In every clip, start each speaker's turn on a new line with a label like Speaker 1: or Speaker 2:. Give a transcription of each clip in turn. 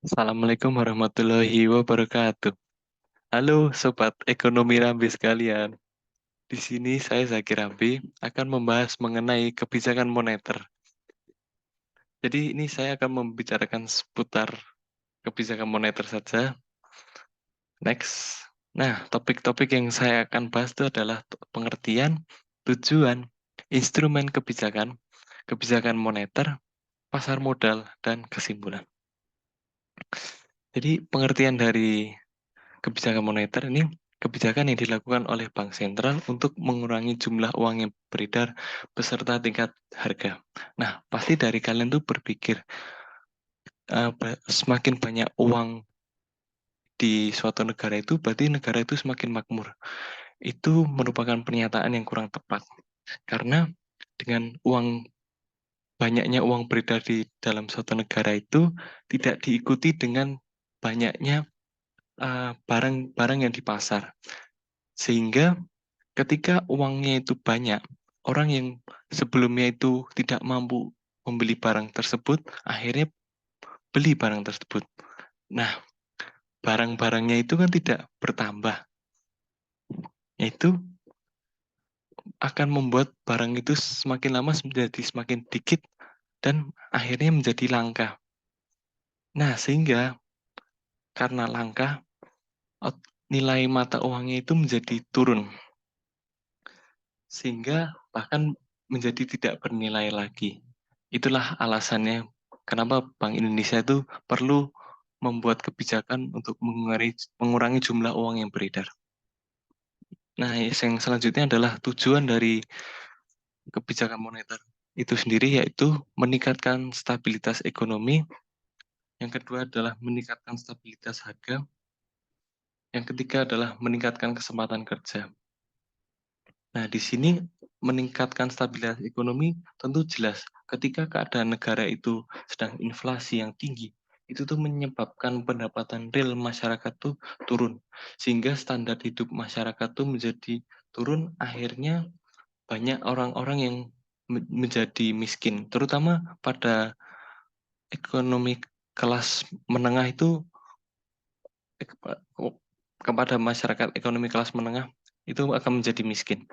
Speaker 1: Assalamualaikum warahmatullahi wabarakatuh. Halo Sobat Ekonomi Rambi sekalian. Di sini saya Zaki Rambi akan membahas mengenai kebijakan moneter. Jadi ini saya akan membicarakan seputar kebijakan moneter saja. Next. Nah, topik-topik yang saya akan bahas itu adalah pengertian, tujuan, instrumen kebijakan, kebijakan moneter, pasar modal, dan kesimpulan. Jadi pengertian dari kebijakan moneter ini kebijakan yang dilakukan oleh bank sentral untuk mengurangi jumlah uang yang beredar beserta tingkat harga. Nah, pasti dari kalian tuh berpikir semakin banyak uang di suatu negara itu berarti negara itu semakin makmur. Itu merupakan pernyataan yang kurang tepat. Karena dengan banyaknya uang beredar di dalam suatu negara itu tidak diikuti dengan banyaknya barang-barang yang di pasar. Sehingga ketika uangnya itu banyak, orang yang sebelumnya itu tidak mampu membeli barang tersebut, akhirnya beli barang tersebut. Nah, barang-barangnya itu kan tidak bertambah. Itu akan membuat barang itu semakin lama menjadi semakin dikit dan akhirnya menjadi langka. Nah, sehingga karena langka, nilai mata uangnya itu menjadi turun. Sehingga bahkan menjadi tidak bernilai lagi. Itulah alasannya kenapa Bank Indonesia itu perlu membuat kebijakan untuk mengurangi jumlah uang yang beredar. Nah, yang selanjutnya adalah tujuan dari kebijakan moneter itu sendiri, yaitu meningkatkan stabilitas ekonomi. Yang kedua adalah meningkatkan stabilitas harga. Yang ketiga adalah meningkatkan kesempatan kerja. Nah, di sini meningkatkan stabilitas ekonomi tentu jelas. Ketika keadaan negara itu sedang inflasi yang tinggi, itu tuh menyebabkan pendapatan real masyarakat tuh turun. Sehingga standar hidup masyarakat tuh menjadi turun, akhirnya banyak orang-orang yang menjadi miskin. Terutama pada ekonomi kelas menengah itu, kepada masyarakat ekonomi kelas menengah, itu akan menjadi miskin.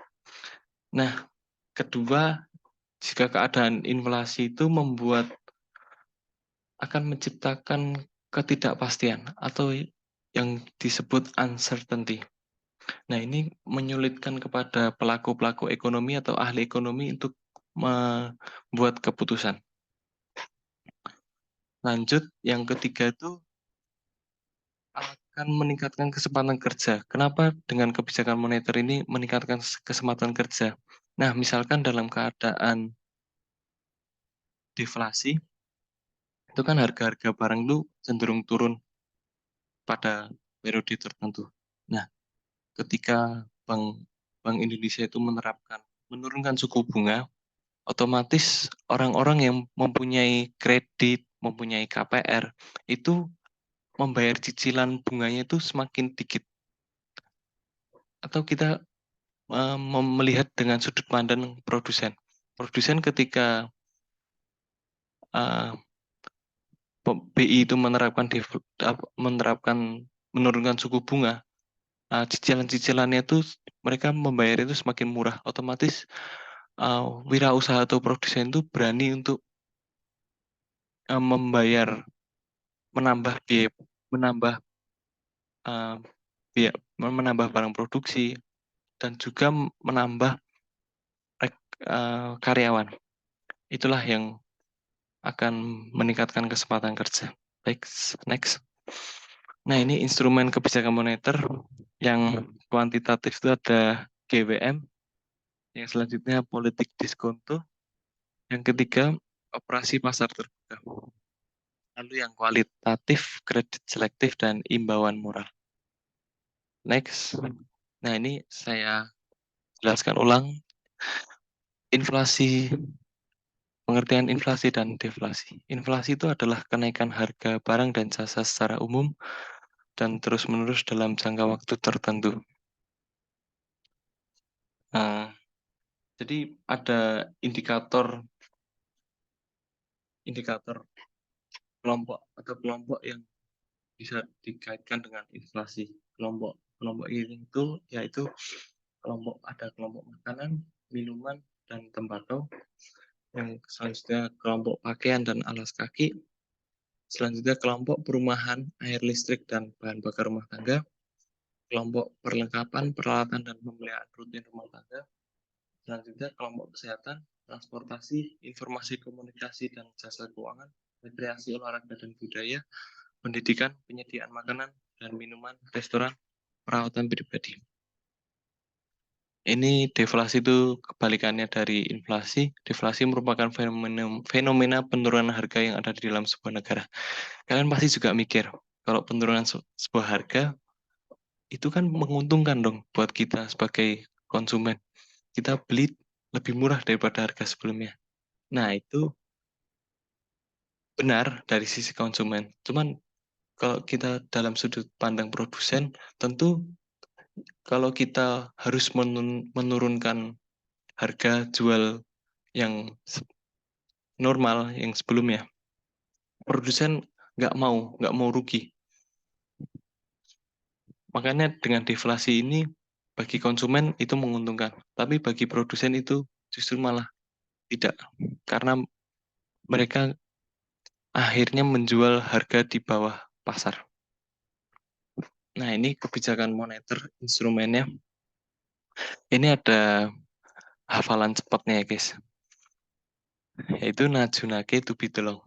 Speaker 1: Nah, kedua, jika keadaan inflasi itu akan menciptakan ketidakpastian atau yang disebut uncertainty. Nah, ini menyulitkan kepada pelaku-pelaku ekonomi atau ahli ekonomi untuk membuat keputusan. Lanjut, yang ketiga itu akan meningkatkan kesempatan kerja. Kenapa dengan kebijakan moneter ini meningkatkan kesempatan kerja? Nah, misalkan dalam keadaan deflasi, itu kan harga-harga barang itu cenderung turun pada periode tertentu. Nah, ketika Bank Indonesia itu menurunkan suku bunga, otomatis orang-orang yang mempunyai kredit, mempunyai KPR, itu membayar cicilan bunganya itu semakin dikit. Atau kita melihat dengan sudut pandang produsen. Produsen ketika uh, BI itu menerapkan menurunkan suku bunga, cicilan-cicilannya itu mereka membayar itu semakin murah. Otomatis wirausaha atau produsen itu berani untuk membayar, menambah biaya, menambah uh, biaya, menambah barang produksi dan juga menambah karyawan. Itulah yang akan meningkatkan kesempatan kerja. Baik, next. Nah, ini instrumen kebijakan moneter yang kuantitatif itu ada GWM, yang selanjutnya politik diskonto, yang ketiga operasi pasar terbuka. Lalu yang kualitatif, kredit selektif, dan imbauan moral. Next. Nah, ini saya jelaskan ulang. Inflasi, pengertian inflasi dan deflasi. Inflasi itu adalah kenaikan harga barang dan jasa secara umum dan terus-menerus dalam jangka waktu tertentu. Nah, jadi ada indikator kelompok atau kelompok yang bisa dikaitkan dengan inflasi. Kelompok ini itu yaitu ada kelompok makanan, minuman, dan tembakau. Yang selanjutnya kelompok pakaian dan alas kaki. Selanjutnya kelompok perumahan, air listrik, dan bahan bakar rumah tangga. Kelompok perlengkapan, peralatan, dan pemeliharaan rutin rumah tangga. Selanjutnya kelompok kesehatan, transportasi, informasi komunikasi dan jasa keuangan, rekreasi, olahraga, dan budaya, pendidikan, penyediaan makanan dan minuman, restoran, perawatan pribadi. Ini deflasi itu kebalikannya dari inflasi. Deflasi merupakan fenomena penurunan harga yang ada di dalam sebuah negara. Kalian pasti juga mikir, kalau penurunan sebuah harga, itu kan menguntungkan dong buat kita sebagai konsumen. Kita beli lebih murah daripada harga sebelumnya. Nah, itu benar dari sisi konsumen. Cuman kalau kita dalam sudut pandang produsen, tentu kalau kita harus menurunkan harga jual yang normal yang sebelumnya, produsen nggak mau rugi. Makanya dengan deflasi ini bagi konsumen itu menguntungkan, tapi bagi produsen itu justru malah tidak, karena mereka akhirnya menjual harga di bawah pasar. Nah, ini kebijakan moneter instrumennya. Ini ada hafalan cepatnya ya guys, yaitu najunake to bitolong.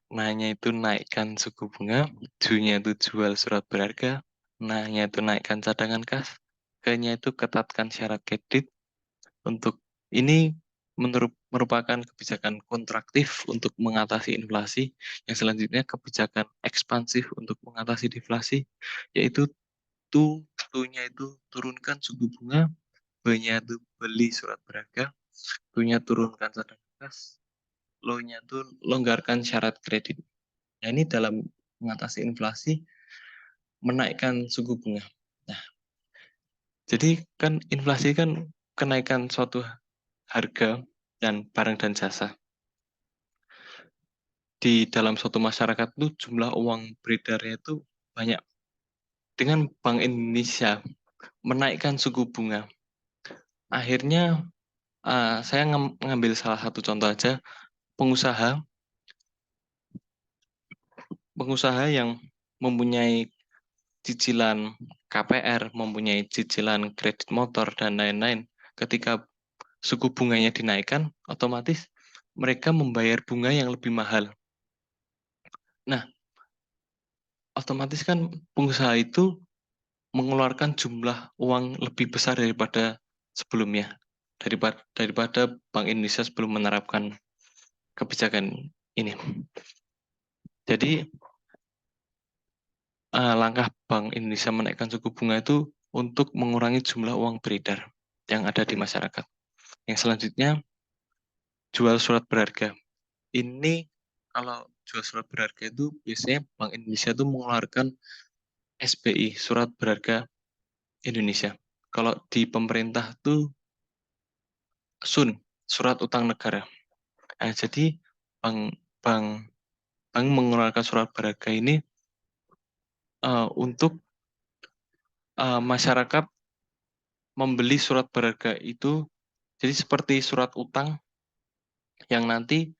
Speaker 1: Nanya itu naikkan suku bunga, junya itu jual surat berharga, nanya itu naikkan cadangan kas, kenya itu ketatkan syarat kredit. Untuk ini merupakan kebijakan kontraktif untuk mengatasi inflasi. Yang selanjutnya kebijakan ekspansif untuk mengatasi deflasi, yaitu tu-nya itu turunkan suku bunga, B-nya itu beli surat berharga, tu-nya turunkan cadangan kas, lo-nya itu longgarkan syarat kredit. Nah, ini dalam mengatasi inflasi, menaikkan suku bunga. Nah, jadi kan inflasi kan kenaikan suatu harga dan barang dan jasa. Di dalam suatu masyarakat itu jumlah uang beredarnya itu banyak. Dengan Bank Indonesia menaikkan suku bunga, akhirnya saya mengambil salah satu contoh aja, pengusaha pengusaha yang mempunyai cicilan KPR, mempunyai cicilan kredit motor, dan lain-lain. Ketika suku bunganya dinaikkan, otomatis mereka membayar bunga yang lebih mahal. Nah, otomatis kan pengusaha itu mengeluarkan jumlah uang lebih besar daripada sebelumnya, daripada Bank Indonesia sebelum menerapkan kebijakan ini. Jadi langkah Bank Indonesia menaikkan suku bunga itu untuk mengurangi jumlah uang beredar yang ada di masyarakat. Yang selanjutnya, jual surat berharga. Ini kalau jual surat berharga itu biasanya Bank Indonesia itu mengeluarkan SBI, surat berharga Indonesia. Kalau di pemerintah itu SUN, surat utang negara. Nah, jadi bank bank bank mengeluarkan surat berharga ini untuk masyarakat membeli surat berharga itu, jadi seperti surat utang yang nanti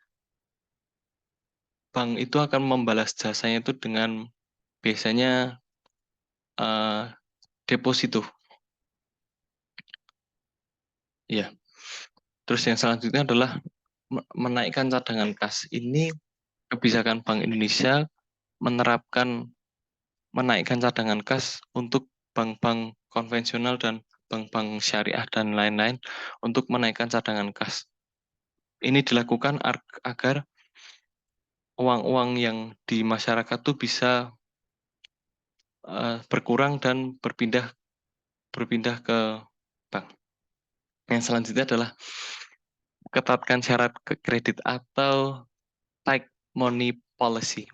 Speaker 1: bank itu akan membalas jasanya itu dengan biasanya deposito. Ya. Terus yang selanjutnya adalah menaikkan cadangan kas. Ini kebijakan Bank Indonesia menerapkan menaikkan cadangan kas untuk bank-bank konvensional dan bank-bank syariah dan lain-lain untuk menaikkan cadangan kas. Ini dilakukan agar uang-uang yang di masyarakat tuh bisa berkurang dan berpindah berpindah ke bank. Yang selanjutnya adalah ketatkan syarat kredit atau tight money policy.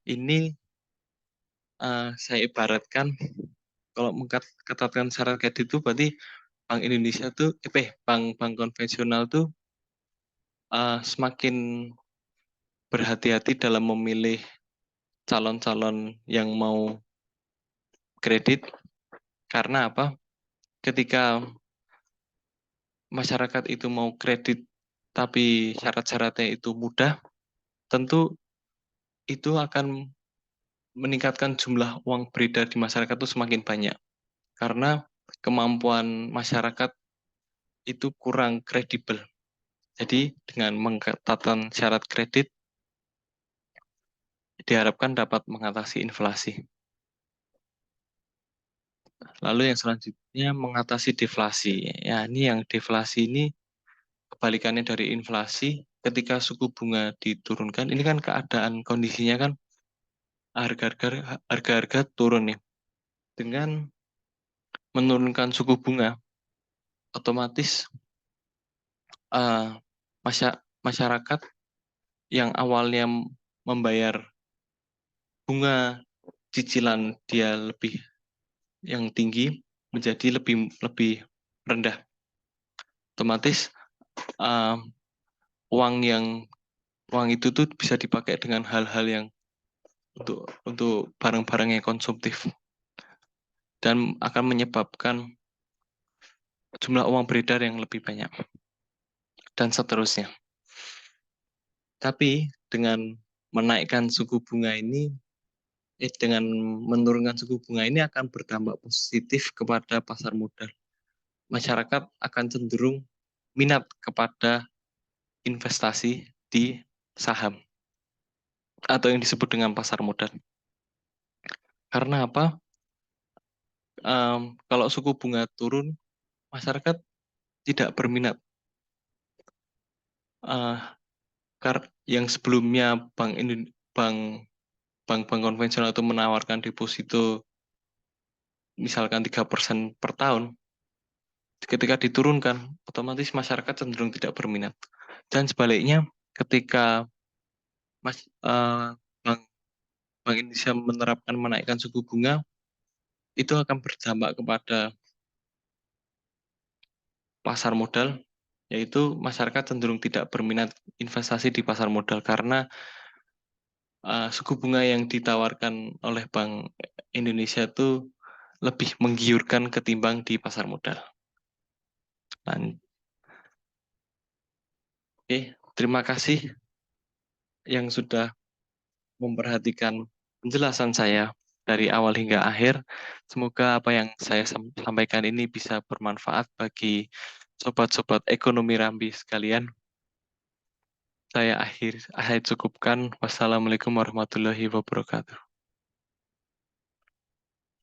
Speaker 1: Ini saya ibaratkan kalau ketatkan syarat kredit itu berarti Bank Indonesia tuh, bank-bank konvensional tuh semakin berhati-hati dalam memilih calon-calon yang mau kredit. Karena apa? Ketika masyarakat itu mau kredit tapi syarat-syaratnya itu mudah, tentu itu akan meningkatkan jumlah uang beredar di masyarakat itu semakin banyak. Karena kemampuan masyarakat itu kurang kredibel. Jadi dengan mengetatkan syarat kredit diharapkan dapat mengatasi inflasi. Lalu yang selanjutnya mengatasi deflasi. Ya, ini yang deflasi ini kebalikannya dari inflasi. Ketika suku bunga diturunkan, ini kan keadaan kondisinya kan harga-harga turun nih. Dengan menurunkan suku bunga, otomatis uh, masyarakat yang awalnya membayar bunga cicilan dia lebih yang tinggi menjadi lebih lebih rendah. Otomatis uh, uang yang uang itu tuh bisa dipakai dengan hal-hal yang untuk barang-barang yang konsumtif dan akan menyebabkan jumlah uang beredar yang lebih banyak dan seterusnya. Tapi dengan menaikkan suku bunga ini, dengan menurunkan suku bunga ini akan berdampak positif kepada pasar modal. Masyarakat akan cenderung minat kepada investasi di saham atau yang disebut dengan pasar modal. Karena apa? Kalau suku bunga turun, masyarakat tidak berminat. Uh, yang sebelumnya bank bank konvensional itu menawarkan deposito misalkan 3% per tahun, ketika diturunkan, otomatis masyarakat cenderung tidak berminat. Dan sebaliknya, ketika mas, uh, bank, bank Indonesia menaikkan suku bunga, itu akan berdampak kepada pasar modal, yaitu masyarakat cenderung tidak berminat investasi di pasar modal karena suku bunga yang ditawarkan oleh Bank Indonesia itu lebih menggiurkan ketimbang di pasar modal. Oke, terima kasih yang sudah memperhatikan penjelasan saya dari awal hingga akhir. Semoga apa yang saya sampaikan ini bisa bermanfaat bagi sobat-sobat ekonomi Rambi sekalian. Saya akhir cukupkan. Wassalamualaikum warahmatullahi wabarakatuh.